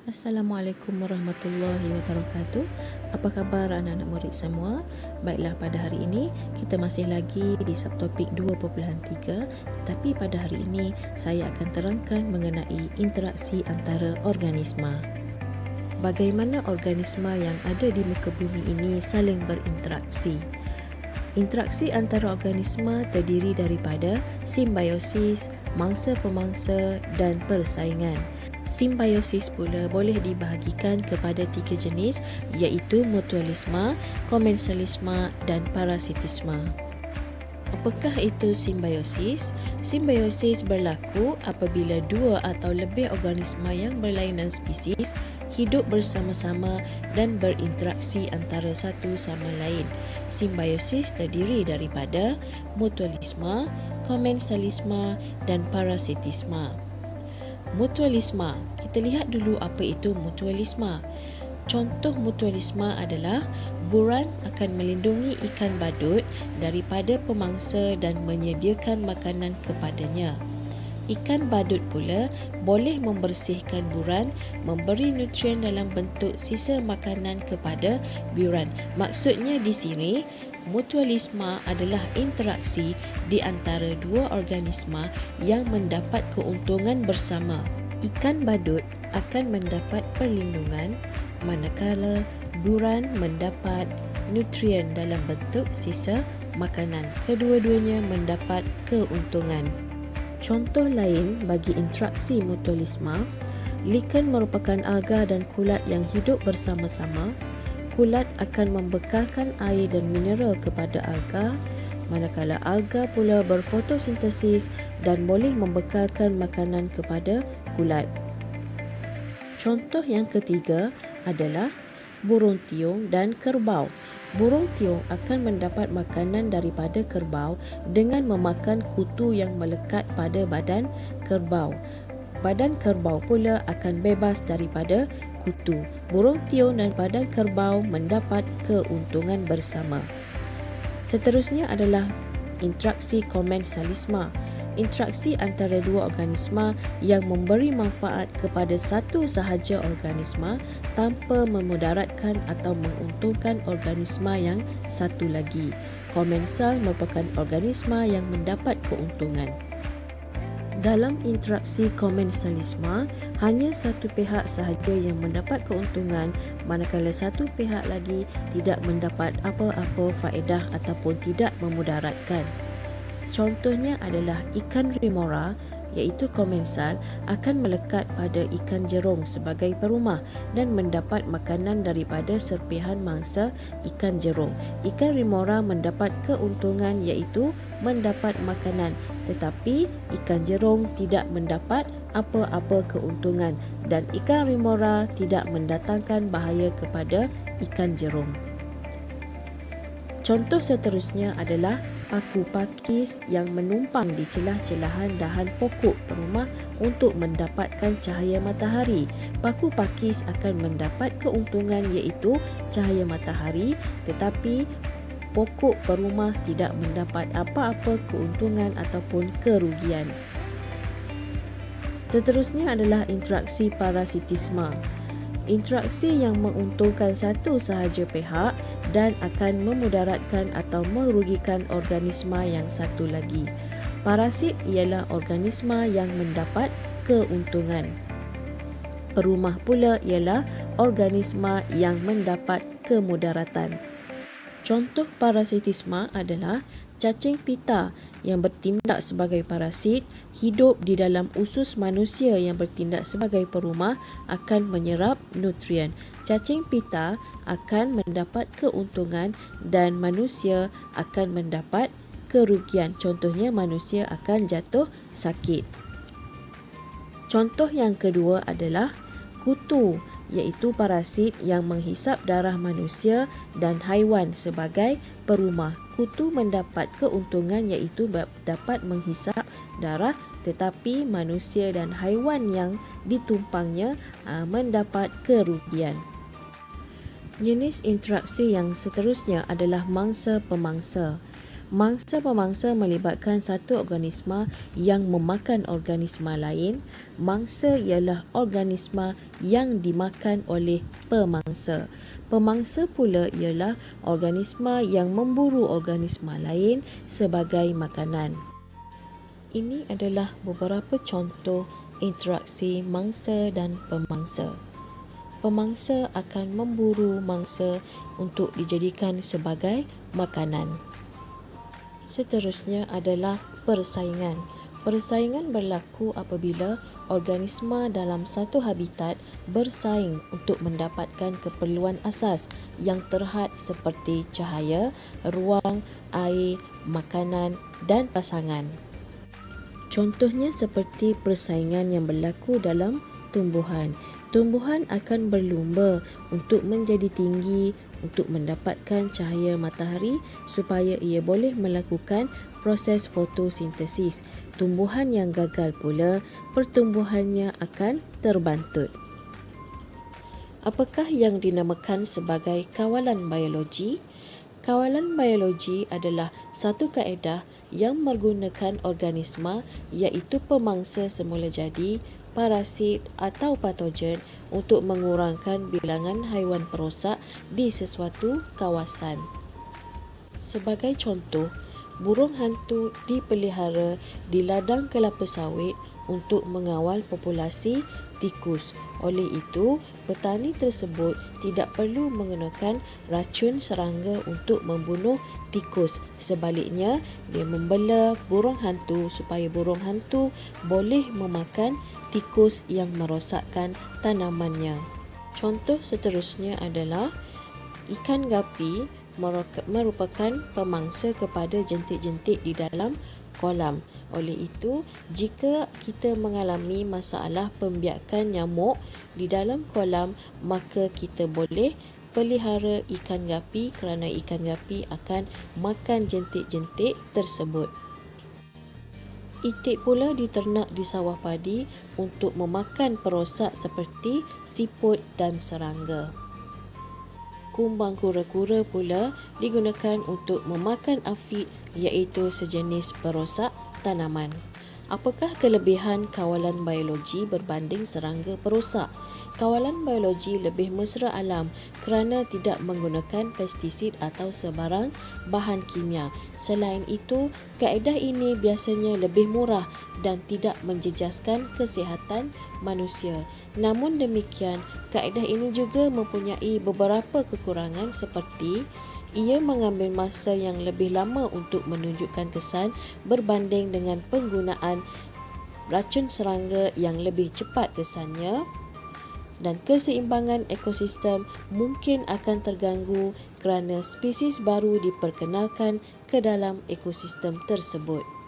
Assalamualaikum warahmatallahi wabarakatuh. Apa khabar anak-anak murid semua? Baiklah, pada hari ini kita masih lagi di subtopik 2.3, tetapi pada hari ini saya akan terangkan mengenai interaksi antara organisma. Bagaimana organisma yang ada di muka bumi ini saling berinteraksi? Interaksi antara organisma terdiri daripada simbiosis, mangsa-pemangsa dan persaingan. Simbiosis pula boleh dibahagikan kepada 3 jenis, iaitu mutualisme, komensalisme dan parasitisme. Apakah itu simbiosis? Simbiosis berlaku apabila dua atau lebih organisma yang berlainan spesies hidup bersama-sama dan berinteraksi antara satu sama lain. Simbiosis terdiri daripada mutualisme, komensalisme dan parasitisme. Mutualisme. Kita lihat dulu apa itu mutualisme. Contoh mutualisme adalah buran akan melindungi ikan badut daripada pemangsa dan menyediakan makanan kepadanya. Ikan badut pula boleh membersihkan buran, memberi nutrien dalam bentuk sisa makanan kepada buran. Maksudnya di sini, mutualisme adalah interaksi di antara dua organisma yang mendapat keuntungan bersama. Ikan badut akan mendapat perlindungan manakala buran mendapat nutrien dalam bentuk sisa makanan. Kedua-duanya mendapat keuntungan. Contoh lain bagi interaksi mutualisme, liken merupakan alga dan kulat yang hidup bersama-sama. Kulat akan membekalkan air dan mineral kepada alga, manakala alga pula berfotosintesis dan boleh membekalkan makanan kepada kulat. Contoh yang ketiga adalah burung tiung dan kerbau. Burung tiung akan mendapat makanan daripada kerbau dengan memakan kutu yang melekat pada badan kerbau. Badan kerbau pula akan bebas daripada kutu. Burung tiung dan badan kerbau mendapat keuntungan bersama. Seterusnya adalah interaksi komensalisme. Interaksi antara dua organisma yang memberi manfaat kepada satu sahaja organisma tanpa memudaratkan atau menguntungkan organisma yang satu lagi. Komensal merupakan organisma yang mendapat keuntungan. Dalam interaksi komensalisme, hanya satu pihak sahaja yang mendapat keuntungan, manakala satu pihak lagi tidak mendapat apa-apa faedah ataupun tidak memudaratkan. Contohnya adalah ikan remora, iaitu komensal, akan melekat pada ikan jerung sebagai perumah dan mendapat makanan daripada serpihan mangsa ikan jerung. Ikan remora mendapat keuntungan iaitu mendapat makanan, tetapi ikan jerung tidak mendapat apa-apa keuntungan dan ikan remora tidak mendatangkan bahaya kepada ikan jerung. Contoh seterusnya adalah paku pakis yang menumpang di celah-celahan dahan pokok perumah untuk mendapatkan cahaya matahari. Paku pakis akan mendapat keuntungan iaitu cahaya matahari, tetapi pokok perumah tidak mendapat apa-apa keuntungan ataupun kerugian. Seterusnya adalah interaksi parasitisme. Interaksi yang menguntungkan satu sahaja pihak dan akan memudaratkan atau merugikan organisma yang satu lagi. Parasit ialah organisma yang mendapat keuntungan. Perumah pula ialah organisma yang mendapat kemudaratan. Contoh parasitisme adalah cacing pita yang bertindak sebagai parasit hidup di dalam usus manusia yang bertindak sebagai perumah akan menyerap nutrien. Cacing pita akan mendapat keuntungan dan manusia akan mendapat kerugian. Contohnya manusia akan jatuh sakit. Contoh yang kedua adalah kutu, iaitu parasit yang menghisap darah manusia dan haiwan sebagai perumah. Kutu mendapat keuntungan iaitu dapat menghisap darah, tetapi manusia dan haiwan yang ditumpangnya mendapat kerugian. Jenis interaksi yang seterusnya adalah mangsa-pemangsa. Mangsa-pemangsa melibatkan satu organisma yang memakan organisma lain. Mangsa ialah organisma yang dimakan oleh pemangsa. Pemangsa pula ialah organisma yang memburu organisma lain sebagai makanan. Ini adalah beberapa contoh interaksi mangsa dan pemangsa. Pemangsa akan memburu mangsa untuk dijadikan sebagai makanan. Seterusnya adalah persaingan. Persaingan berlaku apabila organisma dalam satu habitat bersaing untuk mendapatkan keperluan asas yang terhad seperti cahaya, ruang, air, makanan dan pasangan. Contohnya seperti persaingan yang berlaku dalam tumbuhan. Tumbuhan akan berlumba untuk menjadi tinggi, untuk mendapatkan cahaya matahari supaya ia boleh melakukan proses fotosintesis. Tumbuhan yang gagal pula, pertumbuhannya akan terbantut. Apakah yang dinamakan sebagai kawalan biologi? Kawalan biologi adalah satu kaedah yang menggunakan organisma iaitu pemangsa semula jadi, parasit atau patogen untuk mengurangkan bilangan haiwan perosak di sesuatu kawasan. Sebagai contoh, burung hantu dipelihara di ladang kelapa sawit untuk mengawal populasi tikus. Oleh itu, petani tersebut tidak perlu menggunakan racun serangga untuk membunuh tikus. Sebaliknya, dia membela burung hantu supaya burung hantu boleh memakan tikus yang merosakkan tanamannya. Contoh seterusnya adalah ikan gapi merupakan pemangsa kepada jentik-jentik di dalam kolam. Oleh itu, jika kita mengalami masalah pembiakan nyamuk di dalam kolam, maka kita boleh pelihara ikan gapi kerana ikan gapi akan makan jentik-jentik tersebut. Itik pula diternak di sawah padi untuk memakan perosak seperti siput dan serangga. Kumbang kura-kura pula digunakan untuk memakan afid iaitu sejenis perosak tanaman. Apakah kelebihan kawalan biologi berbanding serangga perosak? Kawalan biologi lebih mesra alam kerana tidak menggunakan pestisida atau sebarang bahan kimia. Selain itu, kaedah ini biasanya lebih murah dan tidak menjejaskan kesihatan manusia. Namun demikian, kaedah ini juga mempunyai beberapa kekurangan seperti ia mengambil masa yang lebih lama untuk menunjukkan kesan berbanding dengan penggunaan racun serangga yang lebih cepat kesannya, dan keseimbangan ekosistem mungkin akan terganggu kerana spesies baru diperkenalkan ke dalam ekosistem tersebut.